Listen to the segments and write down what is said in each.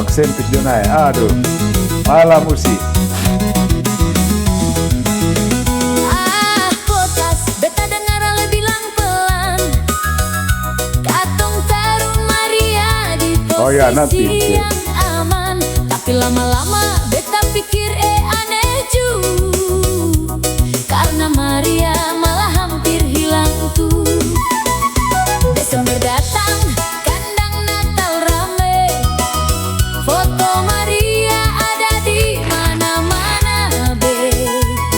Sempit Jonai, aduh, malah musik. Potas, beta dengar ale bilang pelan, katong taruh Maria di Oh ya, nanti. posisi yang aman. Tapi lama-lama beta pikir aneh ju, karena Maria malah hampir hilang tuh. Desember datang, kandang Natal rame, foto Maria ada di mana-mana be.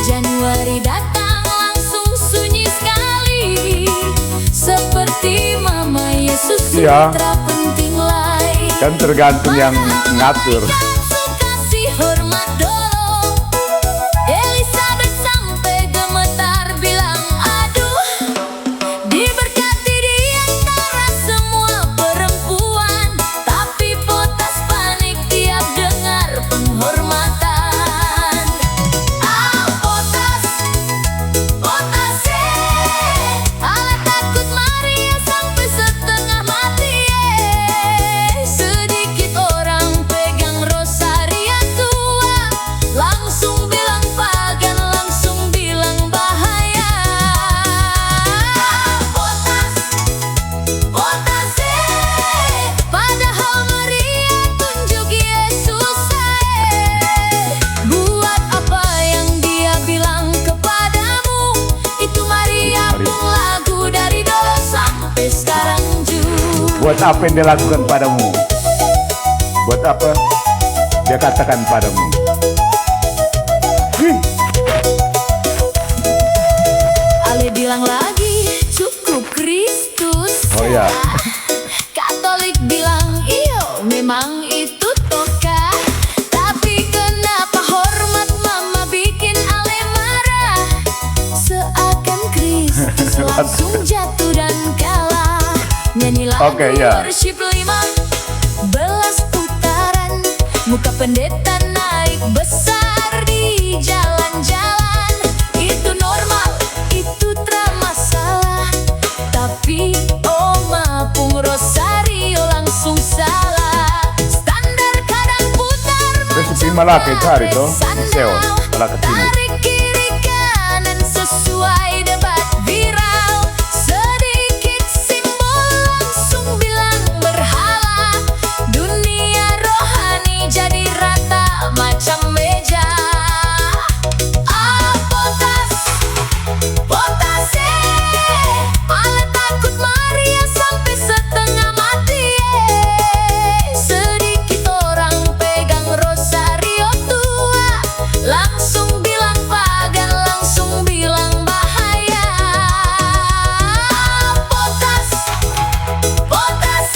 Januari datang langsung sunyi sekali, seperti Mama Yesus Iya. sutra penting lain. Kan tergantung yang ngatur. Kasih hormat dulu. Elizabeth sampai gemetar bilang aduh, diberkati di antara semua perempuan. Tapi Potas panik tiap dengar penghormatan. Potas, Potas ala takut Maria sampai setengah mati. Sedikit orang pegang rosaria tua, langsung bilang pagan, langsung bilang bahaya. Potas, Potas padahal Maria tunjuk Yesus. Buat apa yang dia bilang kepadamu, itu Maria pun lagu dari dulu sampai sekarang juga. Buat apa yang dia lakukan padamu? Buat apa dia katakan padamu? Wih. Ale bilang lagi cukup Kristus. Oh ya. Katolik bilang iyo memang itu toka. Tapi kenapa hormat Mama bikin Ale marah? Seakan Kristus langsung jatuh dan kalah. Nyanyi lagu Oke, ya. worship 15 putaran, muka pendeta naik besar di jalan-jalan. Itu normal, itu tra masalah. Tapi Oma pung rosario langsung salah. Standar kadang putar Resipi Malaka itu hari itu, Seo, Malaka Timur. tarik kiri kanan sesuai debat viral. Sedikit simbol langsung bilang berhala. Dunia rohani jadi rata macam meja. Potas, Potas malah takut Maria sampai setengah mati. Sedikit orang pegang rosario tua, langsung bilang pagan, langsung bilang bahaya. Potas, Potas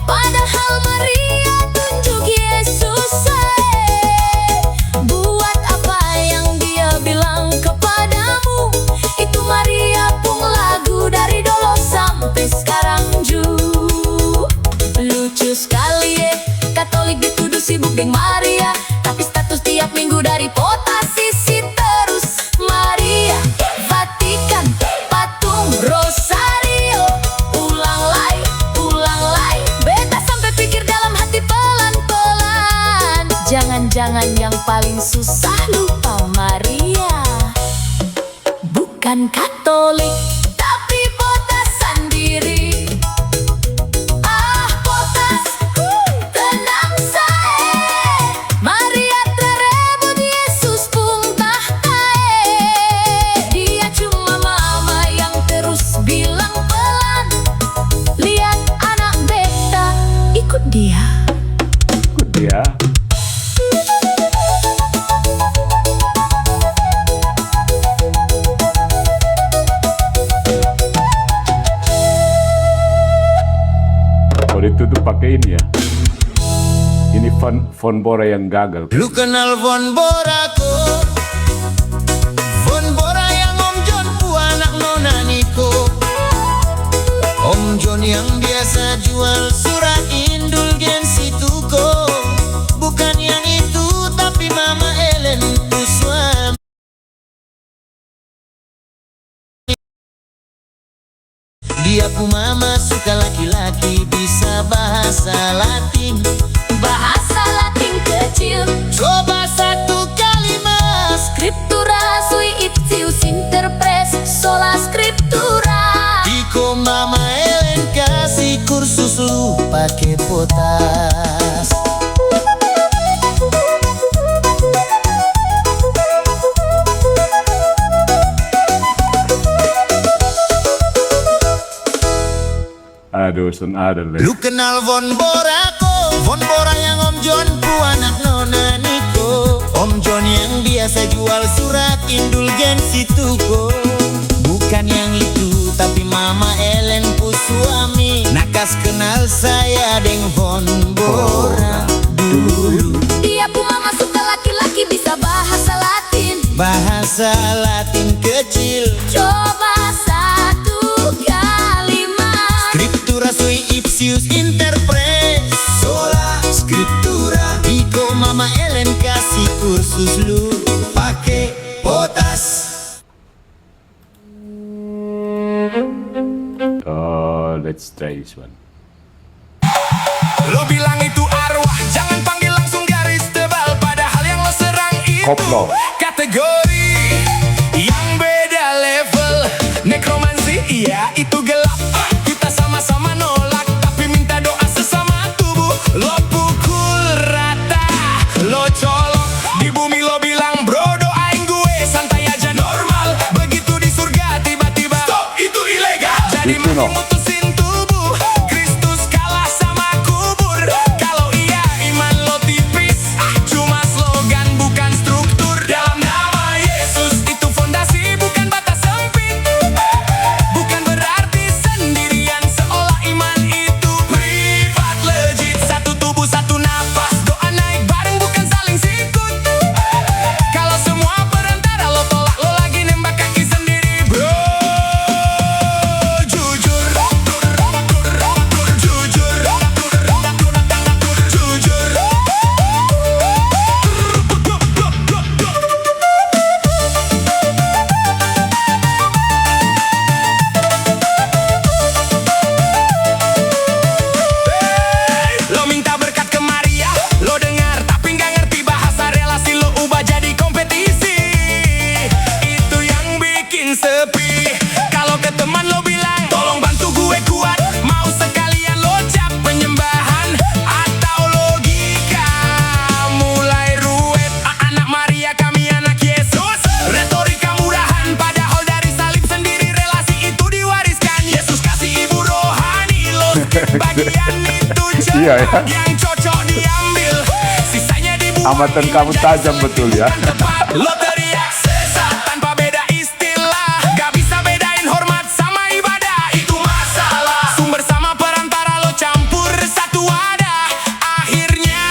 padahal Maria tunjuk Yesus. Buat apa yang dia bilang kepadamu, itu Maria pun lagu dari dulu sampai sekarang juga. Lucu sekali Katolik dituduh sibuk geng Maria, tapi status tiap minggu dari Potas isi terus Maria. Vatikan, patung rosario, ulang lagi. Beta sampai pikir dalam hati pelan-pelan, jangan-jangan yang paling susah lupa Maria bukan Katolik, tapi Potas sendiri. Potas, tenang sae, Maria terebut Yesus pun tahta. Dia cuma Mama yang terus bilang pelan. Lihat anak beta, ikut dia. Ikut dia. Kalau ditutup pakai ini ya. Ini Von Bora yang gagal. Lu kenal Von Bora ko? Von Bora yang Om John pu anak Nona Niko. Om John yang biasa jual surat indulgensi tuko. Bukan yang itu tapi Tiap mama suka laki-laki bisa bahasa Latin. Bahasa Latin kecil. Coba satu kalimat. Scriptura sui ipsius interpres sola scriptura. Iko mama Ellen kasih kursus lu pake potas. Aduh, sun ada leh. Lu kenal Von Bora ko? Von Bora yang Om John pu anak Nona Niko. Om John yang biasa jual surat indulgensi tuh. Bukan yang itu, tapi Mama Ellen pu suami. Nakas kenal saya deng Von Bora dulu. Dia pu mama suka laki-laki bisa bahasa Latin. Bahasa Latin kecil. Coba satu kalimat. Scriptura sui ipsius interpres sola scriptura. Iko Mama Ellen kasih kursus lu pake potas. Oh, let's try this one. Lo bilang itu arwah, jangan panggil langsung garis tebal. Padahal yang lo serang itu Koplo. kategori yang beda level. Nekromansi, iya itu gelap. Kita sama-sama nolak, tapi minta doa sesama tubuh. Lo pukul rata, lo colok. Di bumi lo bilang bro doain gue, santai aja normal. Begitu di surga tiba-tiba stop, itu ilegal. Jadi Itu no. makin mutusin tubuh. Kristus kalah sama kubur. Kalau iya iman lo tipis, cuma slogan bukan struktur. Dalam nama Yesus itu fondasi bukan batas sempit. Bukan berarti sendirian seolah iman itu privat legit. Satu tubuh satu napas, doa naik bareng bukan saling sikut. Kalau semua perantara lo tolak, lo lagi nembak kaki sendiri bro. Jujur, lo minta berkat ke Maria, lo dengar tapi nggak ngerti bahasa relasi, lo ubah jadi kompetisi. Itu yang bikin sepi. Kalau ke teman lo bilang, tolong bantu gue kuat. Mau sekalian lo cap penyembahan atau logika mulai ruwet. Anak Maria kami anak Yesus. Retorika murahan, padahal dari salib sendiri relasi itu diwariskan. Yesus kasih ibu rohani, lo skip bagian itu cepat. Iya, ya. Yang cocok diambil, sisanya dibuang. Amatan kamu tajam betul ya. Tepat, lo teriak sesat tanpa beda istilah. Gak bisa bedain hormat sama ibadah, itu masalah. Sumber sama perantara lo campur satu wadah. Akhirnya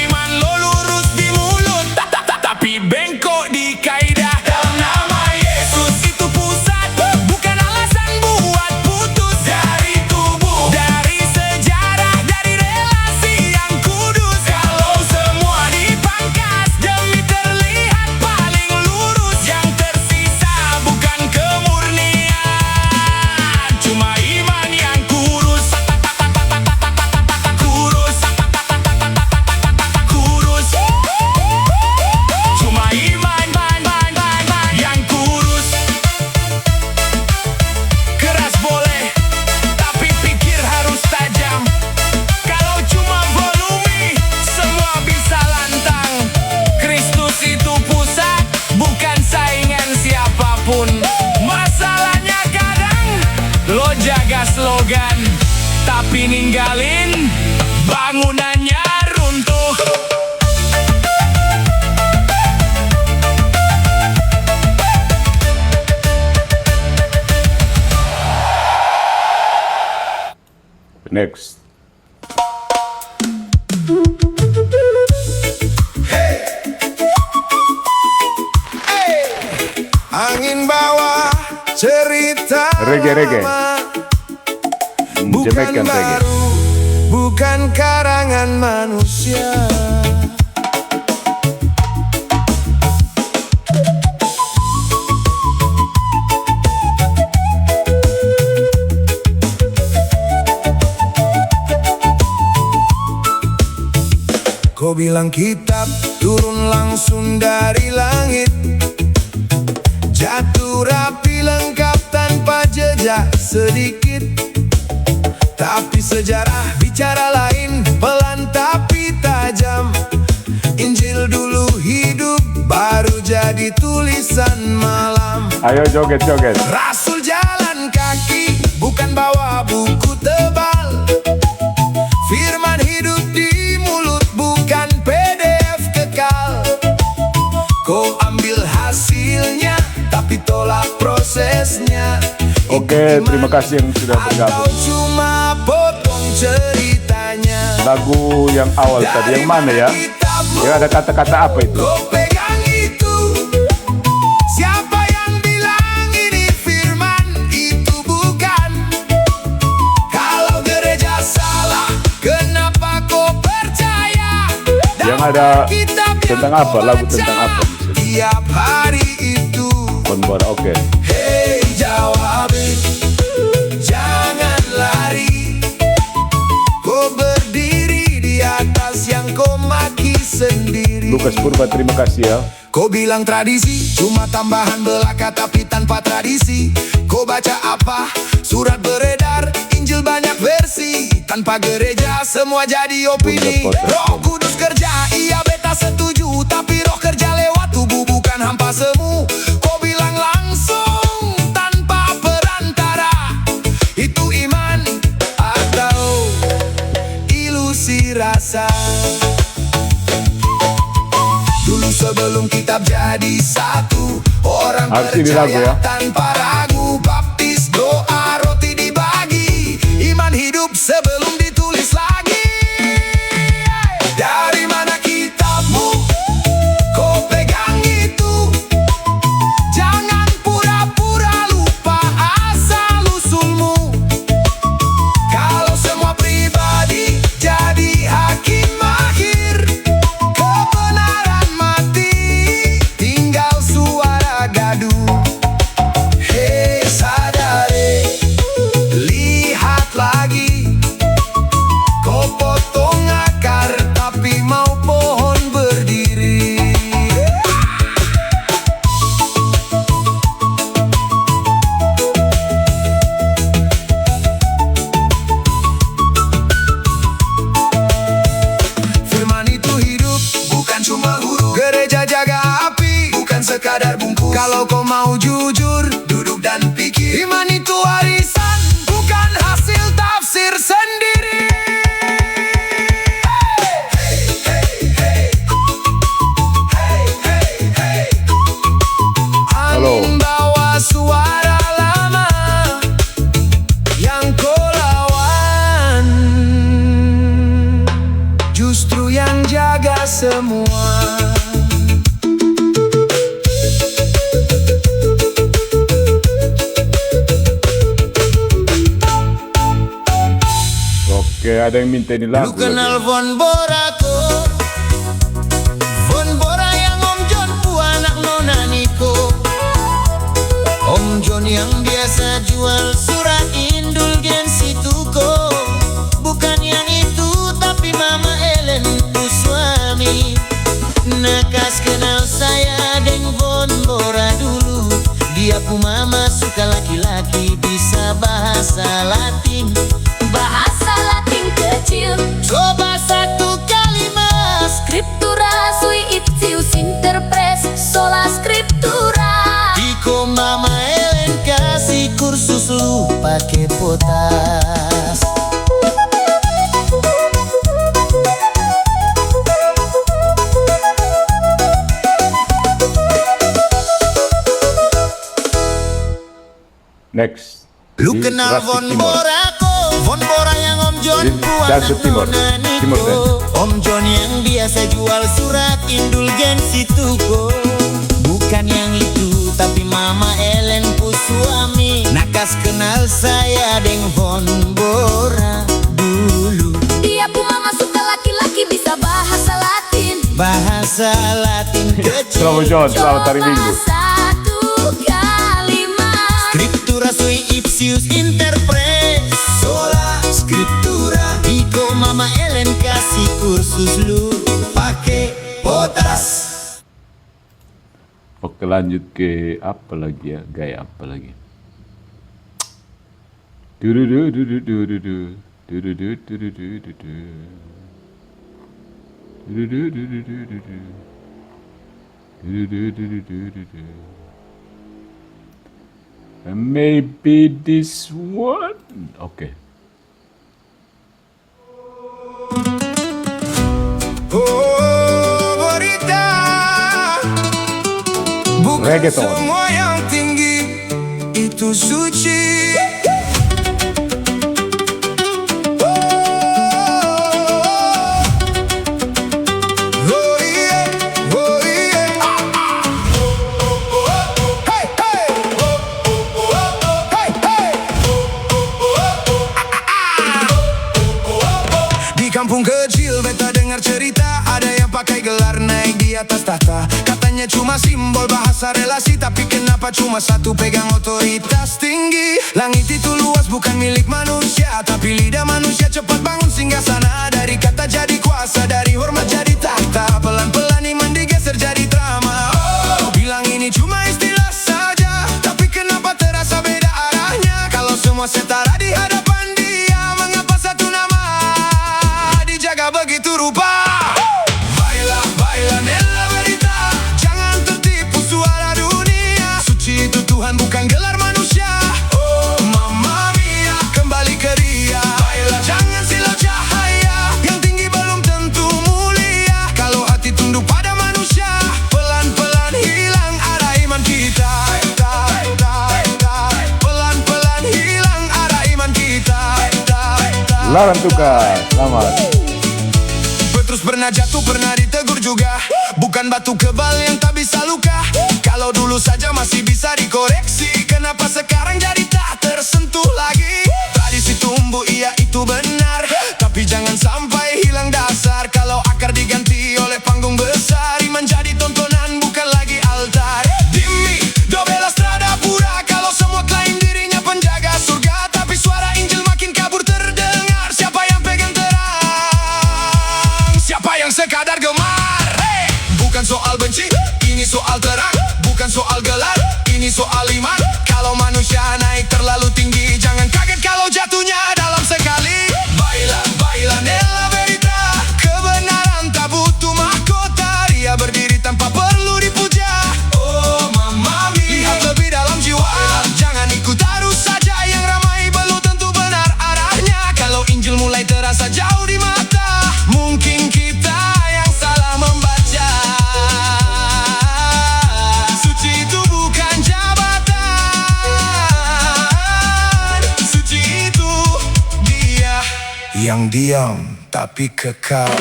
iman lo lurus di mulut, tapi bengkok di kaidah. Dalam nama Yesus itu pusat, bukan alasan buat putus dari tubuh, dari sejarah, dari relasi yang kudus. Kalau semua dipangkas demi terlihat paling lurus, yang tersisa bukan kemurnian, cuma iman yang kurus. Kurus, cuma iman yang kurus. Keras boleh, tapi pikir harus tajam. Kalau cuma volume, semua bisa lantang. Kristus itu pusat, bukan saingan siapapun. Masalahnya kadang lo jaga slogan, tapi ninggalin bangunannya runtuh. Next. Angin bawa cerita Reggae. lama, Jamaican reggae. bukan karangan manusia. bilang kitab turun langsung dari langit, jatuh rapi lengkap tanpa jejak sedikit. Tapi sejarah bicara lain, pelan tapi tajam. Injil dulu hidup, baru jadi tulisan malam. Ayo joget-joget. Rasul jalan kaki, bukan bawa buku tebal. Firman hidup di mulut, bukan PDF kekal. Kau ambil hasilnya, tapi tolak prosesnya. Oke, terima kasih yang sudah Atau bergabung. cuma potong ceritanya. Lagu yang awal tadi yang mana ya? Yang ada kata-kata apa itu? Kau pegang itu. Siapa yang bilang ini firman? Itu bukan. Kalau gereja salah, kenapa kau percaya? Yang ada Kitab yang tentang kau apa? Lagu baca tentang apa? tiap hari itu. Fonbora, oke. Hei jawab, jangan lari. Kau berdiri di atas yang kau maki sendiri. Lukas Purba, terima kasih ya. Kau bilang tradisi cuma tambahan belaka tapi tanpa tradisi. Kau baca apa? Surat beredar, Injil banyak versi. Tanpa gereja semua jadi opini. Roh Kudus kerja, iya beta setuju. Tapi roh kerja lewat tubuh bukan hampa semu. Kau bilang langsung tanpa perantara. Itu iman atau ilusi rasa? Dulu sebelum kitab jadi satu, orang Harus ini lagu percaya ya. tanpa ragu. Baptis, doa, roti dibagi. Iman hidup sebelum ditulis lagi. Dari mana kitabmu? Kau pegang itu. Jangan pura-pura lupa asal usulmu. Kalau semua pribadi jadi hakim akhir, kebenaran mati, tinggal suara gaduh. Hei sadari, lihat lagi. Kau potong akar tapi mau pohon berdiri. Firman itu hidup, bukan cuma huruf. Gereja jaga api, bukan sekadar bungkus. Kalau kau mau jujur, duduk dan pikir. Iman itu warisan, bukan hasil tafsir sendiri. Halo. Angin bawa suara lama yang kau lawan, justru yang jaga semua. Oke, ada yang minta ini lagu. Lu kenal lagi. Fonbora ko? Fonbora yang Om John pu anak nona Niko. Om John yang biasa jual surat indulgensi tuko. Bukan yang itu tapi Mama Ellen pu suami. Nakas kenal saya deng Fonbora dulu. Dia pu mama suka laki-laki bisa bahasa Latin. Bahasa Latin kecil, Coba satu kalimat. Scriptura sui ipsius interpres sola scriptura. Iko Mama Ellen kasih kursus lu pakai potas. Next. Lu Di kenal Rustic Timor. Fonbora ko? Fonbora yang Om John Di pu Dansu anak Timor. nona Timor Niko. Om John yang biasa jual surat indulgensi tuko. Bukan yang itu tapi Mama Ellen pu suami. Nakas kenal saya deng Fonbora dulu. Dia pu mama suka laki-laki bisa bahasa Latin. Bahasa Latin kecil. Selamat John, selamat hari Minggu. Coba satu kalimat. Scriptura sui ipsius interpres sola scriptura. Iko Mama Ellen kasih kursus lu pakai Oke, lanjut ke apa lagi ya? Gaya apa lagi? Maybe this one. Oke. Oh, berita bukan Reggaeton. semua yang tinggi itu suci. Oh iya, oh iya. Hey, hey. Hey, hey. Di kampung kecil beta dengar cerita, ada yang pakai gelar naik di atas tahta. Katanya cuma simbol bahasa relasi, tapi kenapa cuma satu pegang otoritas tinggi? Langit itu luas bukan milik manusia, tapi lidah manusia cepat bangun singgah sana. Dari kata jadi kuasa, dari hormat jadi tahta. Pelan-pelan iman digeser jadi drama. Oh, bilang ini cuma istilah saja, tapi kenapa terasa beda arahnya? Kalau semua setara di hadapan dia, mengapa satu nama dijaga begitu rupa? Baila, baila nella verita, jangan tertipu suara dunia. Suci itu Tuhan bukan gelar manusia. Oh mamma mia, kembali ke dia. Baila, jangan silau cahaya, yang tinggi belum tentu mulia. Kalau hati tunduk pada manusia, pelan-pelan hilang arah iman kita. Pelan-pelan hilang arah iman kita. Laran Tuka, selamat. Petrus pernah jatuh, pernah ditegur juga. Bukan batu kebal yang tak bisa luka. Kalau dulu saja masih bisa dikoreksi, kenapa sekarang jadi tak tersentuh lagi? Tradisi tumbuh, iya itu benar, tapi jangan sampai hilang dasar. Kalau akar diganti oleh panggung besar, iman jadi tontonan bukan lagi altar. Dimmi, dove la strada pura. Kalau semua klaim dirinya penjaga surga, tapi suara Injil makin kabur terdengar. Siapa yang pegang terang? Siapa yang sekadar gemar? Hey! Bukan soal benci, ini soal terang. Bukan soal gelar, ini soal iman. Kalau manusia naik terlalu tinggi, jangan kaget kalau jatuhnya dalam sekali. Baila, baila nella verita, kebenaran tak butuh mahkota. Dia berdiri tanpa perlu dipuja. Oh mamma mia, lihat lebih dalam jiwa. Jangan ikut arus saja yang ramai, belum tentu benar arahnya. Kalau Injil mulai terasa jauh di mata, mungkin kita yang salah membaca. Suci itu bukan jabatan, suci itu Dia yang diam tapi kekal.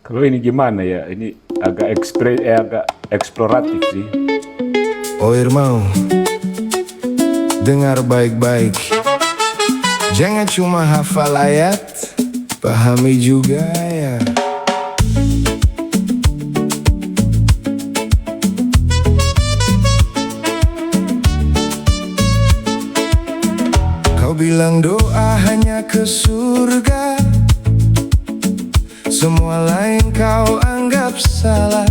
Kalau ini gimana ya? Ini agak agak eksploratif sih. Oh Irmau, dengar baik-baik. Jangan cuma hafal ayat, pahami juga ya. Kau bilang doa hanya ke surga, semua lain kau anggap salah.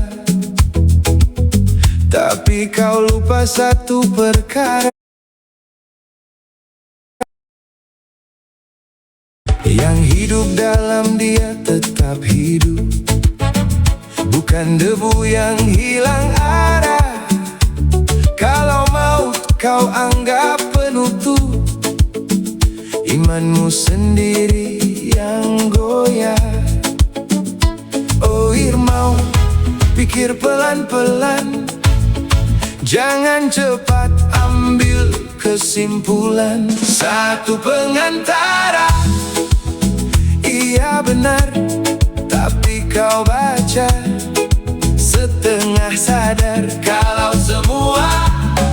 Tapi kau lupa satu perkara, yang hidup dalam Dia tetap hidup, bukan debu yang hilang arah. Kalau maut kau anggap penutup, imanmu sendiri yang goyah. Oh Irmau, pikir pelan-pelan, jangan cepat ambil kesimpulan. Satu pengantara, iya benar, tapi kau baca setengah sadar. Kalau semua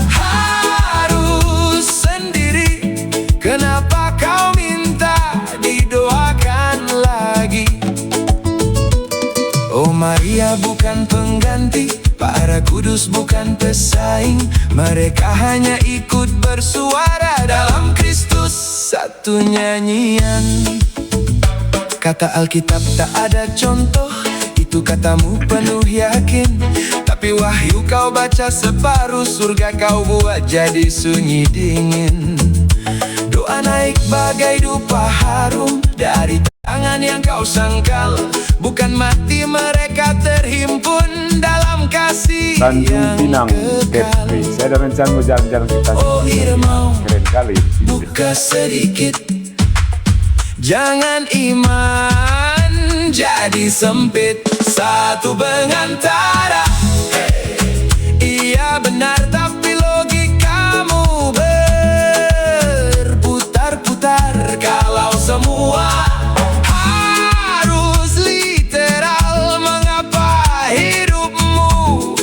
harus sendiri, kenapa kau minta didoakan lagi? Oh Maria bukan pengganti, Para kudus bukan pesaing, mereka hanya ikut bersuara dalam Kristus satu nyanyian. Kata Alkitab tak ada contoh, itu katamu penuh yakin. Tapi wahyu kau baca separuh, surga kau buat jadi sunyi dingin. Doa naik bagai dupa harum dari tangan yang kau sangkal. Bukan mati mereka terhimpun dalam kasih Tanjung yang Pinang, kekal. Kepri. Saya ada rencana mau jalan-jalan ke Tanjung Oh Pinang. Irmau, Keren kali. buka sedikit. Jangan iman jadi sempit, satu pengantara. Iya benar tapi logikamu berputar-putar. Kalau semua harus literal, mengapa hidupmu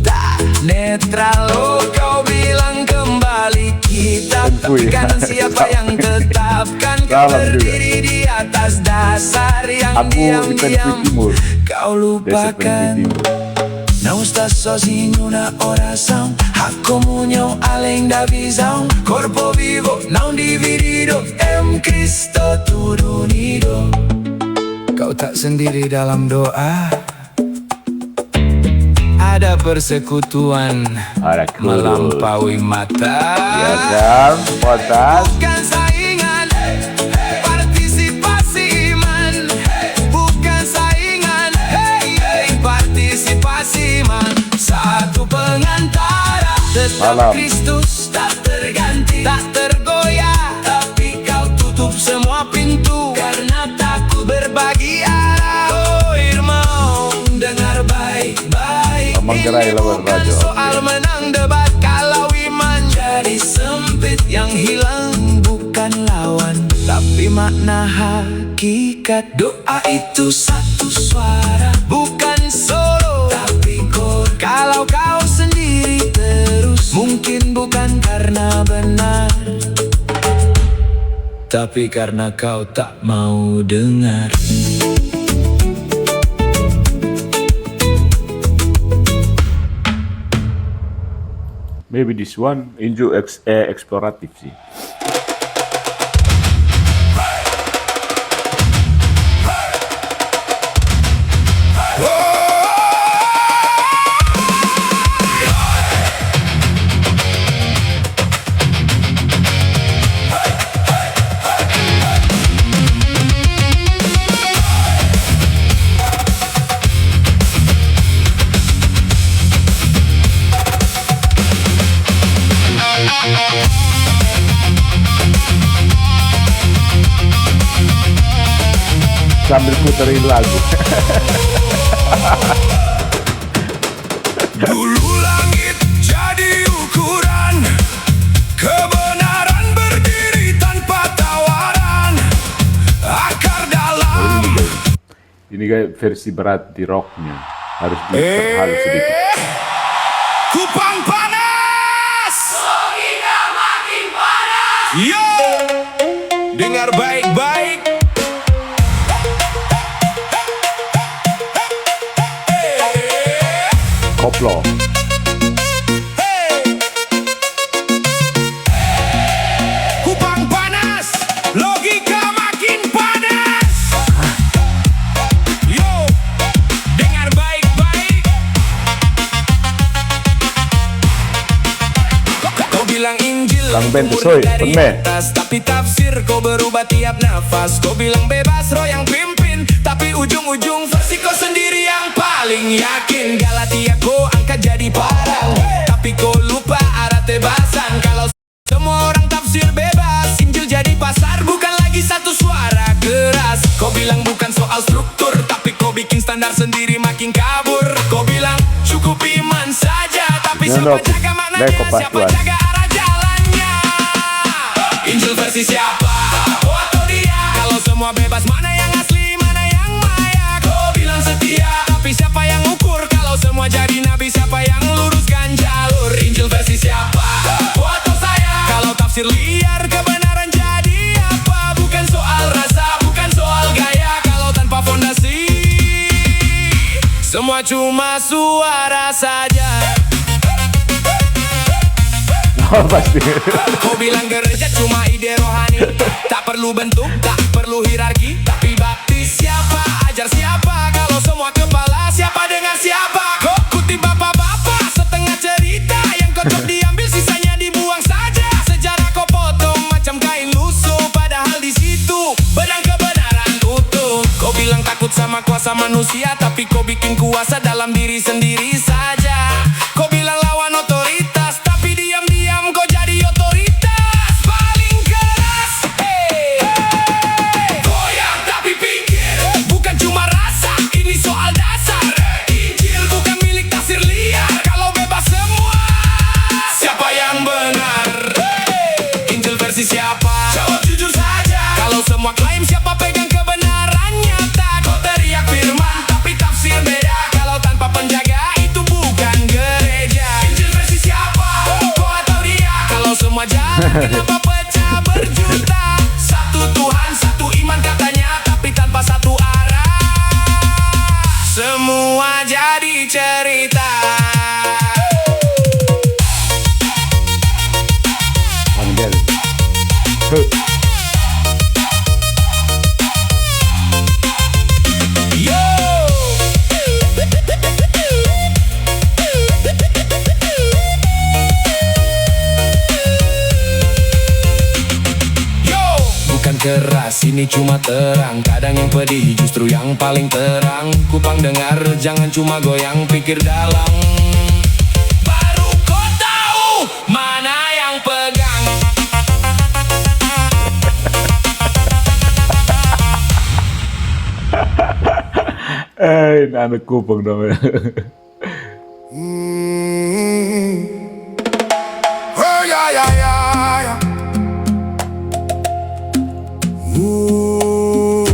tak netral? Oh kau bilang kembali kita, tapi kan siapa yang tetapkan kau Salam juga. berdiri di atas dasar yang Aku di Penfui diam-diam Timur. kau Desa lupakan. Penfui Timur. Não está sozinho na oração, a comunhão além da visão. Corpo vivo, não dividido, em Cristo tudo unido. Kau tak sendiri dalam doa, ada persekutuan Ada kudus. melampaui mata. Ya kan, potas. Bukan saingan, partisipasi iman. Bukan saingan, partisipasi iman. Satu pengantara, tetap Malam. Kristus tak terganti, tak tergoyah. Tapi kau tutup semua pintu karena takut berbagi arah. Oh Irmau, dengar baik-baik. Manggarai Ini lawan bukan raja. soal menang debat. Kalau iman jadi sempit, yang hilang bukan lawan, tapi makna hakikat. Doa itu satu suara, bukan solo, tapi kor. Kalau kau sendiri terus, mungkin bukan karena benar, tapi karena kau tak mau dengar. Maybe this one inju eksploratif sih. Sambil puterin lagu. Dulu langit jadi ukuran, kebenaran berdiri tanpa tawaran. Akar dalam Ini kayak versi berat di rocknya. Harus diperhalus sedikit. Kupang panas, logika makin panas. Yo, dengar baik-baik. Koplo. Kupang panas, logika makin panas. Yo, dengar baik-baik. Kau bilang Injil Kang Ben, murni soy, dari peme. atas, tapi tafsir kau berubah tiap nafas. Kau bilang bebas roh yang pimpin, tapi ujung-ujung versi kau sendiri yang paling yakin. Galatia kau angkat jadi parang, tapi kau lupa arah tebasan. Kalau semua orang tafsir bebas, Injil jadi pasar, bukan lagi satu suara keras. Kau bilang bukan soal struktur, tapi kau bikin standar sendiri makin kabur. Kau bilang cukup iman saja, tapi siapa Nyonok, jaga maknanya, Leko siapa Pasuan. jaga arah jalannya. Injil versi siapa? Aku atau dia? Kalau semua bebas, mana yang asli, mana yang maya? Kau bilang setia, tapi siapa yang ukur? Kalau semua jadi nabi, siapa yang luruskan jalur? Injil versi siapa? Aku atau saya? Kalau tafsir liar, kebenaran jadi apa? Bukan soal rasa, bukan soal gaya. Kalau tanpa fondasi, semua cuma suara saja. Oh, pasti. Kau bilang gereja cuma ide rohani, tak perlu bentuk, tak perlu hierarki. Tapi baptis siapa, ajar siapa, kalau semua kepala siapa dengan siapa. Kok kutip bapak-bapak setengah cerita, yang cocok diambil sisanya dibuang saja. Sejarah kau potong macam kain lusuh, padahal di situ benang kebenaran utuh. Kau bilang takut sama kuasa manusia, tapi kau bikin kuasa dalam diri sendiri saja. Kau bilang lawan otoritas, tapi diam-diam kau jadi otoritas paling keras. Hey, hey. Goyang tapi pinggir, bukan cuma rasa, ini soal dasar. Injil bukan milik tafsir liar, kalau bebas semua, siapa yang benar? Hey, Injil versi siapa? Jawab jujur saja. Kalau semua klaim, siapa pegang kebenarannya? Tak, kau teriak firman, tapi tafsir beda. Kalau tanpa penjaga, itu bukan gereja. Injil versi siapa? Kau atau dia? Kalau semua jalan, kenapa pecah berjuta? Satu Tuhan, satu iman katanya, tapi tanpa satu arah, semua jadi cerita. Angel. Huh. Yo! Yo! Bukan keras, ini cuma terang. Kadang yang pedih justru yang paling terang. Kupang dengar, jangan cuma goyang, pikir dalam. Baru kau tahu mana yang pegang. Anak kupang dong. Oh yeah, yeah, yeah, yeah. Ooh.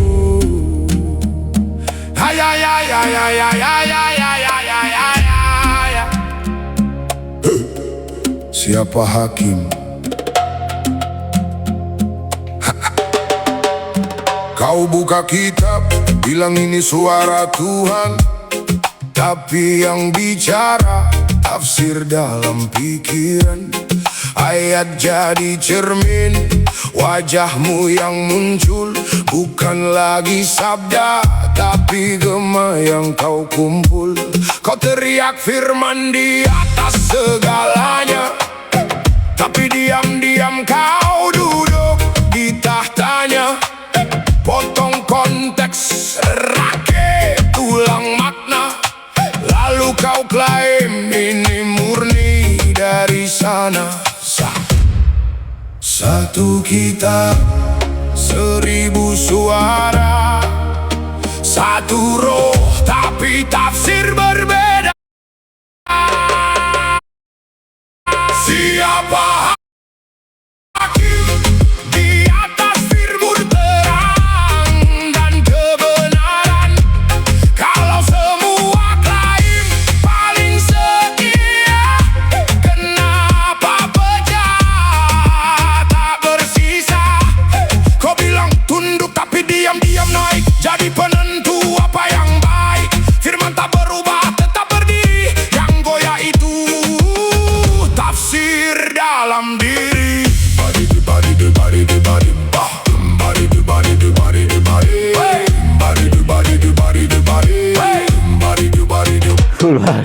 Ay, ay, ay, ay, ay, ay, ay, ay, ay, ay, ay, ay, ay. Siapa hakim? Kau buka kitab, bilang ini suara Tuhan, tapi yang bicara tafsir dalam pikiran. Ayat jadi cermin, wajahmu yang muncul bukan lagi sabda, tapi gema yang kau kumpul. Kau teriak firman di atas segalanya, tapi diam-diam kau duduk di tahtanya. Potong konteks, rakit tulang makna, lalu kau klaim ini murni dari sana. Satu kitab, 1000 suara, satu roh tapi tafsir berbeda. Siapa hakim di atas firman terang dan kebenaran? Kalau semua klaim paling setia, kenapa pecah tak bersisa? Kau bilang tunduk tapi diam-diam naik, jadi penentu apa yang baik. Firman tak berubah, tetap berdiri. Yang goyah itu tafsir dalam diri.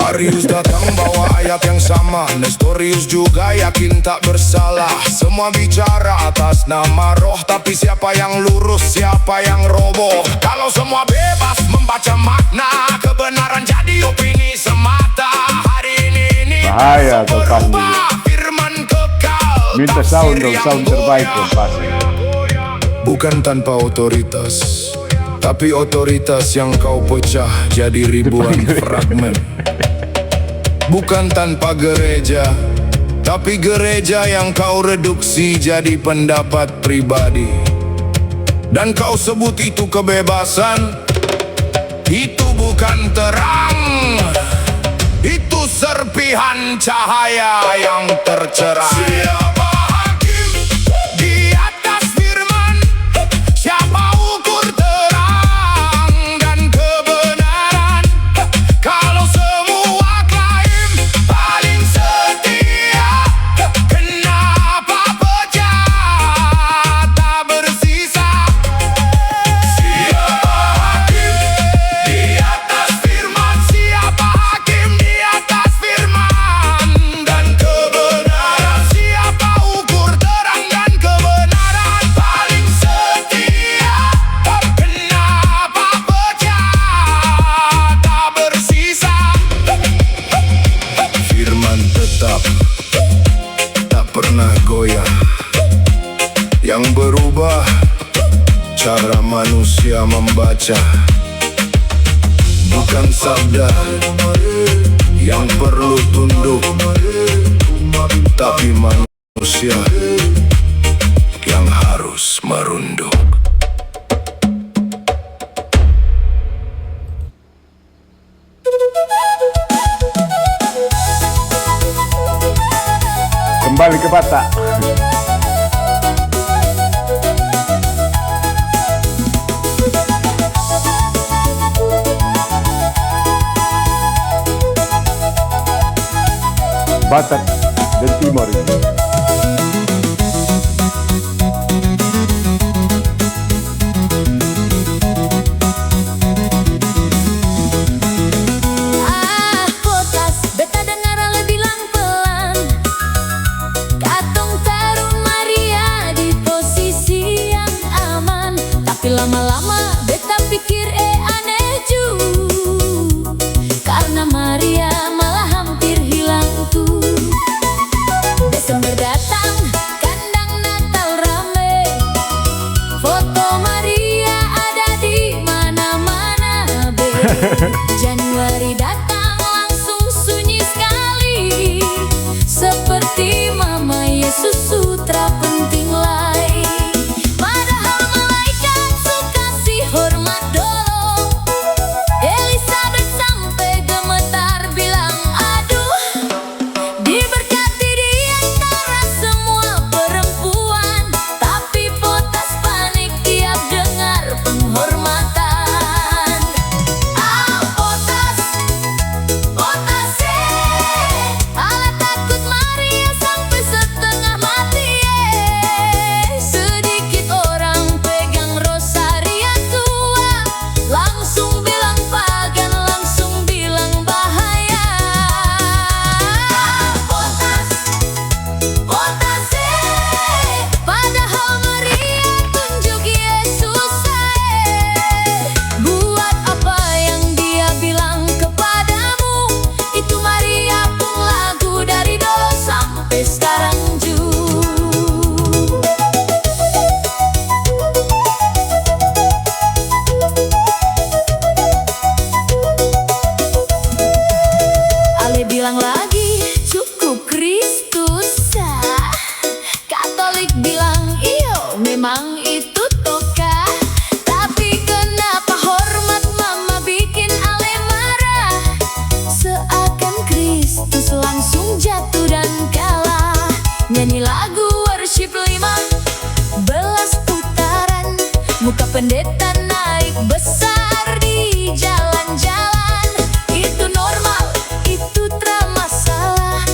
Arius datang bawa ayat yang sama, Nestorius juga yakin tak bersalah. Semua bicara atas nama roh, tapi siapa yang lurus, siapa yang roboh? Kalau semua bebas membaca makna, kebenaran jadi opini semata. Hari ini Bahaya kau pasti. berubah, firman kekal, Minta tafsir sound dong, yang sound terbaik goyah. dong pasti. Bukan tanpa otoritas, tapi otoritas yang kau pecah jadi ribuan fragmen. Bukan tanpa gereja, tapi gereja yang kau reduksi jadi pendapat pribadi. Dan kau sebut itu kebebasan. Itu bukan terang, itu serpihan cahaya yang tercerai. Siapa hakim di atas firman? Siapa ukur terang dan kebenaran? goyah yang berubah cara manusia membaca. Bukan sabda yang perlu tunduk, tapi manusia yang harus merunduk. Kembali ke Batak. Batak dan Timor ini. Potas, beta dengar ale bilang pelan. Katong taruh Maria di posisi yang aman. Tapi lama-lama beta pikir aneh ju. Karena Maria malah hampir hilang tuh. Desember datang, kandang Natal rame. Foto Maria ada di mana-mana be. Januari datang langsung sunyi sekali. Seperti Mama Yesus sutra penting lain. Padahal malaikat suka si hormat dolo. Elizabeth sampai gemetar bilang aduh. Diberkati di antara semua perempuan. Tapi Potas panik tiap dengar penghormatan. Potas, Potas ala takut Maria sampai setengah mati Sedikit orang pegang rosaria tua. Langsung bilang pagan, langsung bilang bahaya. Potas, Potas padahal Maria tunjuk Yesus Buat apa yang dia bilang kepadamu. Itu Maria pun lagu dari dulu sampai sekarang ju. Ale bilang lagi cukup Kristus Katolik bilang iyo memang itu toka. Tapi kenapa hormat Mama bikin Ale marah. Seakan Kristus langsung jatuh dan kalah. Nyanyi lagu worship 15 putaran. Muka pendeta naik besar di jalan-jalan. Itu normal, itu tra masalah.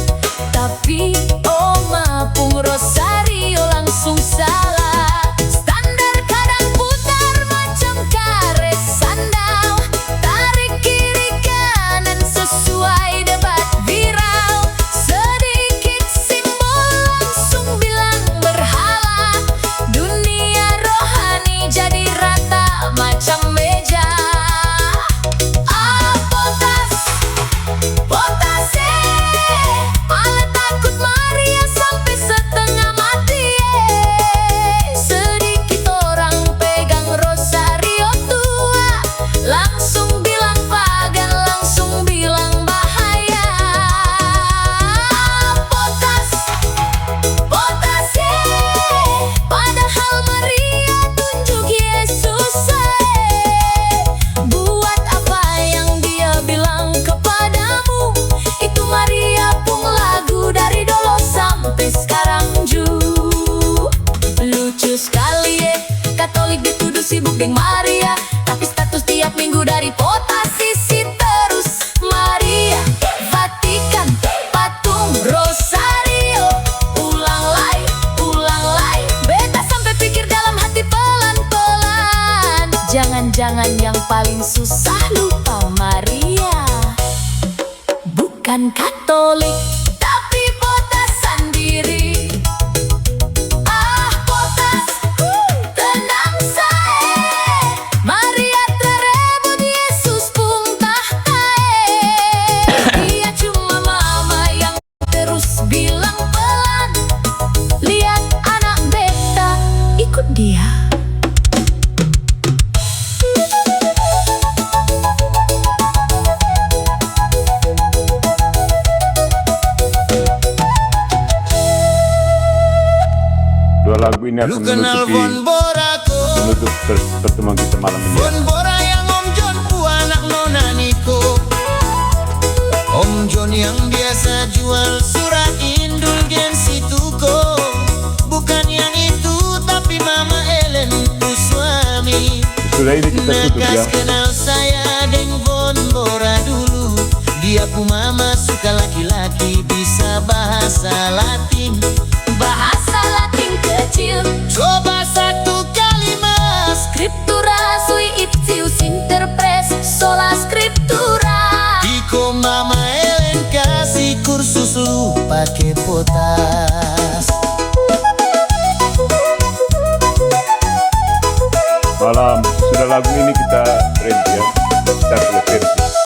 Tapi Oma pung rosario langsung salah. Standar kadang putar macam karet sandal. Tarik kiri kanan sesuai debat viral. Sedikit simbol langsung bilang berhala. Dunia rohani jadi rata macam meja. Potas, Potas malah takut Maria sampai setengah mati Sedikit orang pegang rosario tua. Langsung bilang pagan, langsung bilang bahaya. Potas, Potas padahal Maria tunjuk Yesus Buat apa yang dia bilang kepadamu. Itu Maria pun lagu dari dulu sampai sekarang ju. Lucu sekali Katolik dituduh sibuk dengan Maria. Tapi status tiap minggu dari Potas isi terus Maria. Vatikan, patung, rosario. Ulang lagi beta sampai pikir dalam hati pelan-pelan. Jangan-jangan yang paling susah lupa Maria bukan Katolik, tapi Potas sendiri. Potas, tenang Maria terebut Yesus pun tahta Dia cuma Mama yang terus bilang pelan. Lihat Dua lagu ini Lu akan kenal Von Borako, menutup pertemuan kita malam ini. Von Bora yang Om John pu anak Nona Niko. Om John yang biasa jual surat indulgensi Tuko. Bukan yang itu tapi Mama Ellen tu suami. Sudah ini kita tutup ya. Nekas kenal saya deng Von Bora dulu. Dia pu mama suka laki-laki bisa bahasa Latin. Bahasa Latin kecil, Coba satu kalimat. scriptura sui ipsius interpres sola scriptura. Iko Mama Ellen kasih kursus lu pake pota.